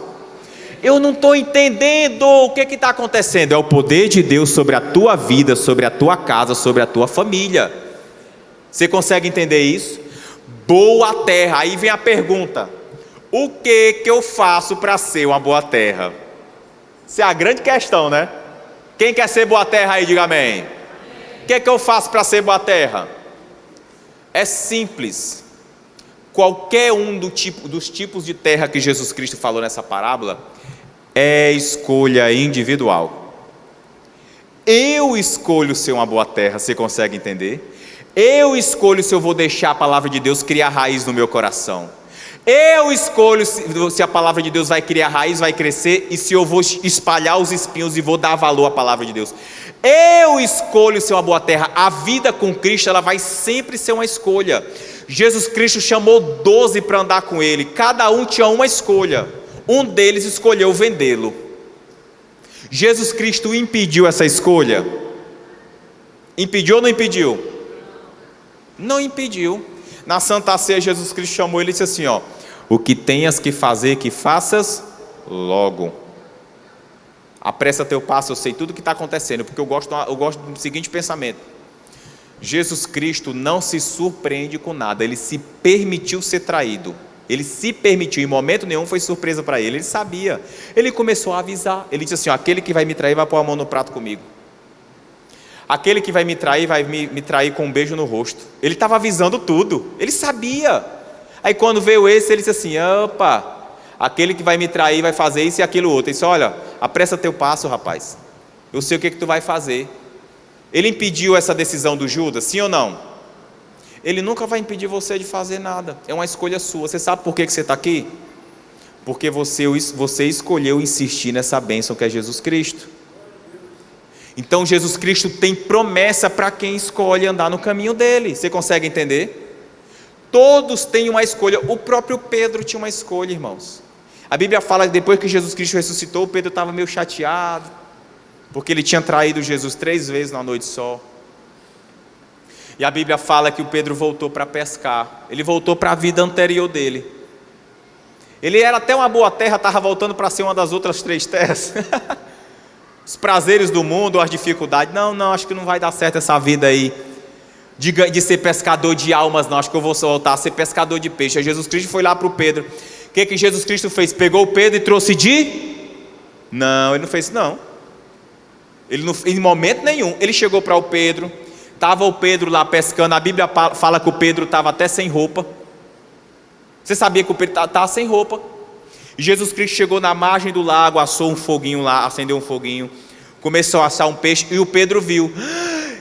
Eu não estou entendendo o que está acontecendo. É o poder de Deus sobre a tua vida, sobre a tua casa, sobre a tua família. Você consegue entender isso? Boa terra. Aí vem a pergunta: o que eu faço para ser uma boa terra? Essa é a grande questão, né? Quem quer ser boa terra aí, diga amém. O que eu faço para ser boa terra? É simples. Qualquer um dos tipos de terra que Jesus Cristo falou nessa parábola é escolha individual. Eu escolho ser uma boa terra, você consegue entender? Eu escolho se eu vou deixar a palavra de Deus criar raiz no meu coração. Eu escolho se a palavra de Deus vai criar raiz, vai crescer, e se eu vou espalhar os espinhos e vou dar valor à palavra de Deus. Eu escolho ser uma boa terra. A vida com Cristo, ela vai sempre ser uma escolha. Jesus Cristo chamou 12 para andar com ele, cada um tinha uma escolha. Um deles escolheu vendê-lo. Jesus Cristo impediu essa escolha? Impediu ou não impediu? Não impediu. Na Santa Ceia, Jesus Cristo chamou ele e disse assim: o que tenhas que fazer, que faças logo. Apressa teu passo. Eu sei tudo o que está acontecendo, porque eu gosto do seguinte pensamento: Jesus Cristo não se surpreende com nada. Ele se permitiu ser traído. Ele se permitiu, em momento nenhum foi surpresa para ele. Ele sabia. Ele começou a avisar. Ele disse assim: aquele que vai me trair vai pôr a mão no prato comigo. Aquele que vai me trair, vai me trair com um beijo no rosto. Ele estava avisando tudo, ele sabia. Aí quando veio esse, ele disse assim: opa, aquele que vai me trair vai fazer isso e aquilo outro. Ele disse: olha, apressa teu passo, rapaz, eu sei o que tu vai fazer. Ele impediu essa decisão do Judas, sim ou não? Ele nunca vai impedir você de fazer nada, é uma escolha sua. Você sabe por que você está aqui? Porque você escolheu insistir nessa bênção que é Jesus Cristo. Então Jesus Cristo tem promessa para quem escolhe andar no caminho dele. Você consegue entender? Todos têm uma escolha. O próprio Pedro tinha uma escolha, irmãos. A Bíblia fala que depois que Jesus Cristo ressuscitou, Pedro estava meio chateado, porque ele tinha traído Jesus 3 vezes numa noite só. E a Bíblia fala que o Pedro voltou para pescar, ele voltou para a vida anterior dele. Ele era até uma boa terra, estava voltando para ser uma das outras 3 terras. Os prazeres do mundo, as dificuldades. Não, acho que não vai dar certo essa vida aí de ser pescador de almas, não. Acho que eu vou voltar a ser pescador de peixe. Aí Jesus Cristo foi lá para o Pedro. O que Jesus Cristo fez? Pegou o Pedro e trouxe Não, ele não fez isso não. Ele não, em momento nenhum. Ele chegou para o Pedro. Estava o Pedro lá pescando. A Bíblia fala que o Pedro estava até sem roupa. Você sabia que o Pedro estava sem roupa? E Jesus Cristo chegou na margem do lago, assou um foguinho lá, acendeu um foguinho, começou a assar um peixe e o Pedro viu.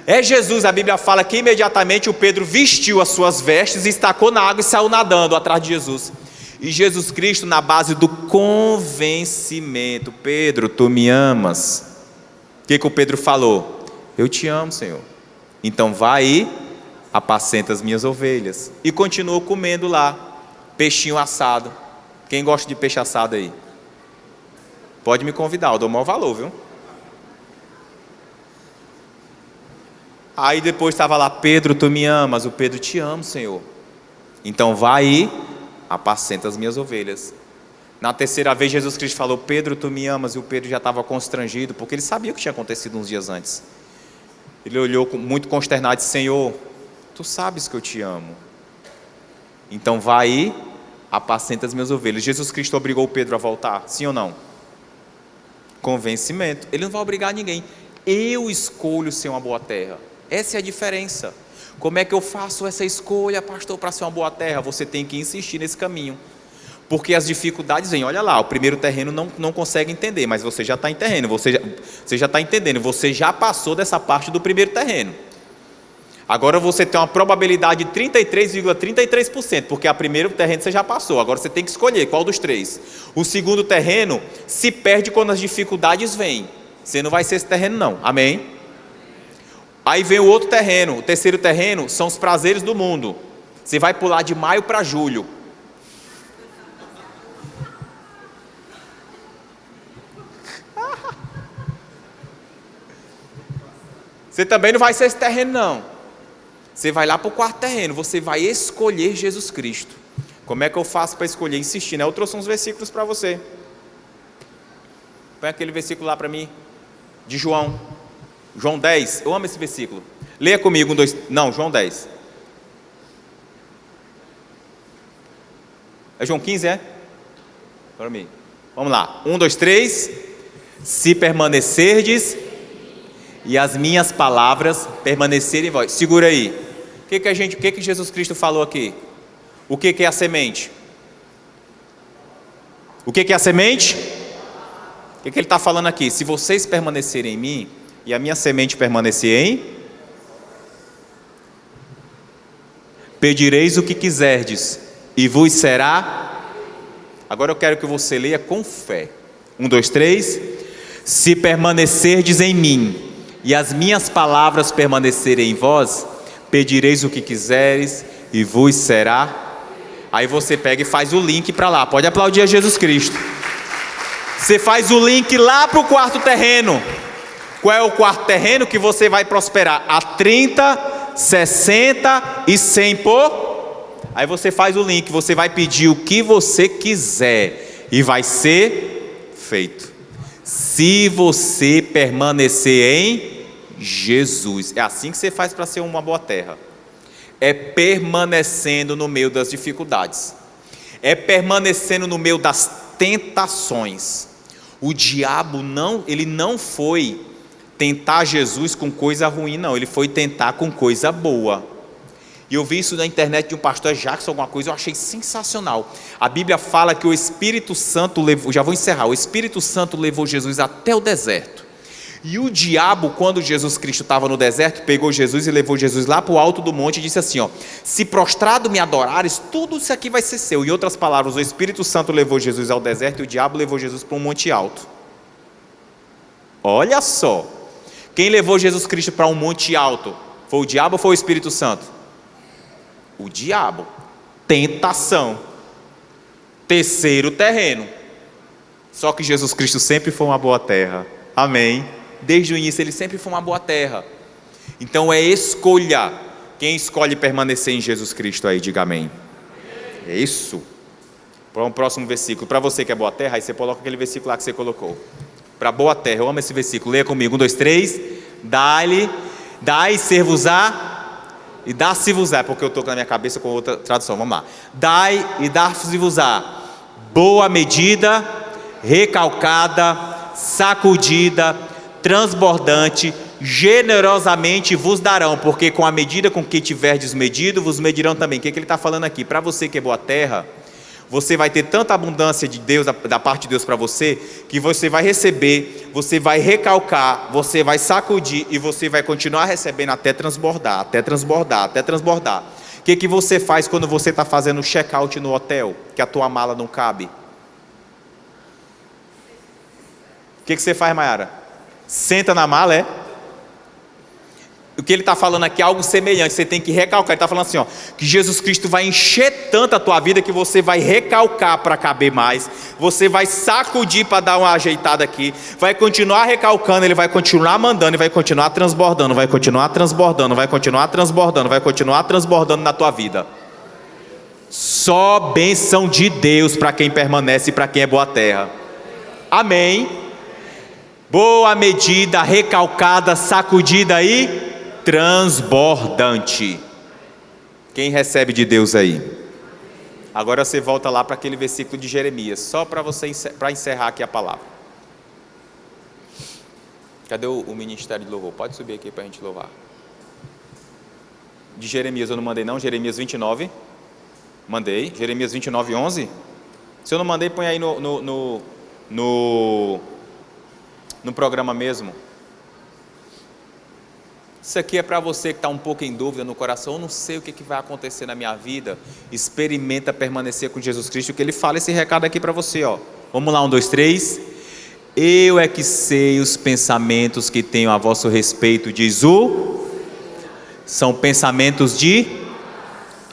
É Jesus, a Bíblia fala que imediatamente o Pedro vestiu as suas vestes, estacou na água e saiu nadando atrás de Jesus. E Jesus Cristo, na base do convencimento: Pedro, tu me amas? O que o Pedro falou? Eu te amo, Senhor. Então vai e apacenta as minhas ovelhas. E continuou comendo lá peixinho assado. Quem gosta de peixe assado aí? Pode me convidar, eu dou o maior valor, viu? Aí depois estava lá: Pedro, tu me amas? O Pedro: te amo, Senhor. Então vai e apacenta as minhas ovelhas. Na terceira vez Jesus Cristo falou: Pedro, tu me amas? E o Pedro já estava constrangido, porque ele sabia o que tinha acontecido uns dias antes. Ele olhou muito consternado e disse: Senhor, tu sabes que eu te amo. Então vai e apacenta as minhas ovelhas. Jesus Cristo obrigou o Pedro a voltar, sim ou não? Convencimento. Ele não vai obrigar ninguém. Eu escolho ser uma boa terra. Essa é a diferença. Como é que eu faço essa escolha, pastor, para ser uma boa terra? Você tem que insistir nesse caminho, porque as dificuldades vêm. Olha lá, o primeiro terreno não consegue entender, mas você já está em terreno, você já está entendendo, você já passou dessa parte do primeiro terreno. Agora você tem uma probabilidade de 33,33%, porque a primeiro terreno você já passou. Agora você tem que escolher qual dos 3. O segundo terreno se perde quando as dificuldades vêm. Você não vai ser esse terreno não, amém? Aí vem o outro terreno. O terceiro terreno são os prazeres do mundo. Você vai pular de maio para julho. Você também não vai ser esse terreno não. Você vai lá para o quarto terreno, você vai escolher Jesus Cristo. Como é que eu faço para escolher? Insistindo. Eu trouxe uns versículos para você. Põe aquele versículo lá para mim, de João 10, eu amo esse versículo. Leia comigo, João 10. É João 15, é? Para mim. Vamos lá, 1, 2, 3. Se permanecerdes e as minhas palavras permanecerem em vós. Segura aí. O que Jesus Cristo falou aqui? O que é a semente? O que é a semente? O que ele está falando aqui? Se vocês permanecerem em mim e a minha semente permanecer em, pedireis o que quiserdes e vos será. Agora eu quero que você leia com fé. 1, 2, 3. Se permanecerdes em mim e as minhas palavras permanecerem em vós, pedireis o que quiseres e vos será. Aí você pega e faz o link para lá. Pode aplaudir a Jesus Cristo. Você faz o link lá para o quarto terreno. Qual é o quarto terreno? Que você vai prosperar a 30, 60 e 100 por. Aí você faz o link. Você vai pedir o que você quiser e vai ser feito. Se você permanecer em Jesus. É assim que você faz para ser uma boa terra. É permanecendo no meio das dificuldades. É permanecendo no meio das tentações. O diabo ele não foi tentar Jesus com coisa ruim, não. Ele foi tentar com coisa boa. E eu vi isso na internet de um pastor Jackson, alguma coisa, eu achei sensacional. A Bíblia fala que o Espírito Santo levou, já vou encerrar, o Espírito Santo levou Jesus até o deserto. E o diabo, quando Jesus Cristo estava no deserto, pegou Jesus e levou Jesus lá para o alto do monte e disse assim, se prostrado me adorares, tudo isso aqui vai ser seu. Em outras palavras, o Espírito Santo levou Jesus ao deserto e o diabo levou Jesus para um monte alto. Olha só, quem levou Jesus Cristo para um monte alto? Foi o diabo ou foi o Espírito Santo? O diabo. Tentação. Terceiro terreno. Só que Jesus Cristo sempre foi uma boa terra. Amém. Desde o início ele sempre foi uma boa terra. Então é escolha. Quem escolhe permanecer em Jesus Cristo aí, diga amém. É isso. Para o próximo versículo. Para você que é boa terra, aí você coloca aquele versículo lá que você colocou. Para boa terra, eu amo esse versículo. Leia comigo, 1, 2, 3. Dai ser-vos-á e dá-se-vos-á, porque eu estou na minha cabeça com outra tradução. Vamos lá. Dai e dá-se-vos-á. Boa medida, recalcada, sacudida, transbordante, generosamente vos darão, porque com a medida com que tiverdes medido, vos medirão também. O que ele está falando aqui? Para você que é boa terra, você vai ter tanta abundância de Deus, da parte de Deus para você, que você vai receber, você vai recalcar, você vai sacudir e você vai continuar recebendo até transbordar, até transbordar, até transbordar. O que você faz quando você está fazendo o check-out no hotel, que a tua mala não cabe? O que você faz, Mayara? Senta na mala, é? O que ele está falando aqui é algo semelhante, você tem que recalcar. Ele está falando assim, ó, que Jesus Cristo vai encher tanto a tua vida que você vai recalcar para caber mais, você vai sacudir para dar uma ajeitada aqui, vai continuar recalcando, ele vai continuar mandando e vai continuar transbordando, vai continuar transbordando, vai continuar transbordando, vai continuar transbordando na tua vida. Só bênção de Deus para quem permanece e para quem é boa terra. Amém. Boa medida, recalcada, sacudida e transbordante. Quem recebe de Deus aí? Agora você volta lá para aquele versículo de Jeremias, só para você, para encerrar aqui a palavra. Cadê o ministério de louvor? Pode subir aqui para a gente louvar. De Jeremias eu não mandei não, Jeremias 29. Mandei, Jeremias 29, 11. Se eu não mandei, põe aí no programa mesmo. Isso aqui é para você que está um pouco em dúvida no coração, eu não sei o que vai acontecer na minha vida. Experimenta permanecer com Jesus Cristo, que Ele fala esse recado aqui para você, ó. Vamos lá, 1, 2, 3. Eu é que sei os pensamentos que tenho a vosso respeito, diz o... São pensamentos de...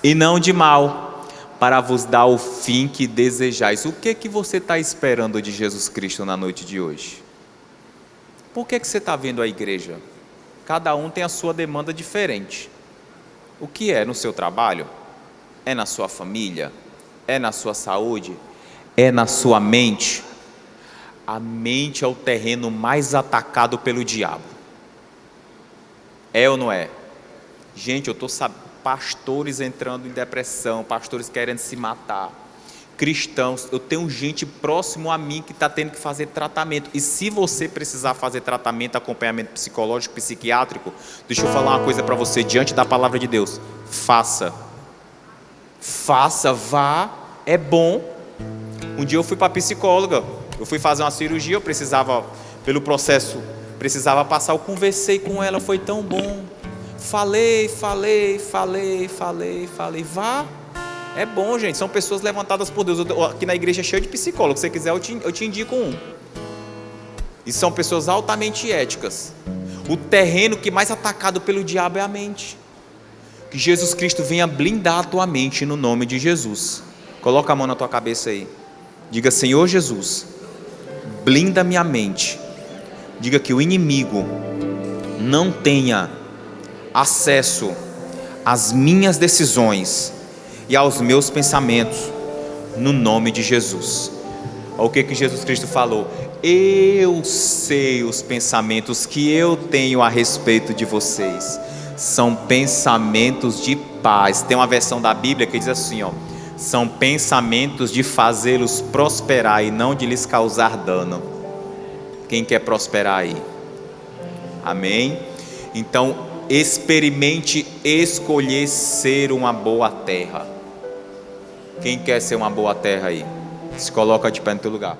e não de mal, para vos dar o fim que desejais. O que você está esperando de Jesus Cristo na noite de hoje? Por que você está vendo a igreja? Cada um tem a sua demanda diferente. O que é no seu trabalho? É na sua família? É na sua saúde? É na sua mente? A mente é o terreno mais atacado pelo diabo. É ou não é? Gente, eu estou sabendo, pastores entrando em depressão, pastores querendo se matar, cristãos, eu tenho gente próximo a mim que está tendo que fazer tratamento. E se você precisar fazer tratamento, acompanhamento psicológico, psiquiátrico, deixa eu falar uma coisa para você, diante da palavra de Deus, faça, vá, é bom. Um dia eu fui para a psicóloga, eu fui fazer uma cirurgia, eu precisava, pelo processo, precisava passar, eu conversei com ela, foi tão bom, falei, vá. É bom, gente, são pessoas levantadas por Deus. Aqui na igreja é cheio de psicólogos, se você quiser eu te indico um. E são pessoas altamente éticas. O terreno que mais atacado pelo diabo é a mente. Que Jesus Cristo venha blindar a tua mente no nome de Jesus. Coloca a mão na tua cabeça aí. Diga, Senhor Jesus, blinda minha mente. Diga que o inimigo não tenha acesso às minhas decisões e aos meus pensamentos, no nome de Jesus. Olha o que Jesus Cristo falou: eu sei os pensamentos que eu tenho a respeito de vocês, são pensamentos de paz. Tem uma versão da Bíblia que diz assim, ó: são pensamentos de fazê-los prosperar e não de lhes causar dano. Quem quer prosperar aí? Amém? Então, experimente escolher ser uma boa terra. Quem quer ser uma boa terra aí? Se coloca de pé no teu lugar.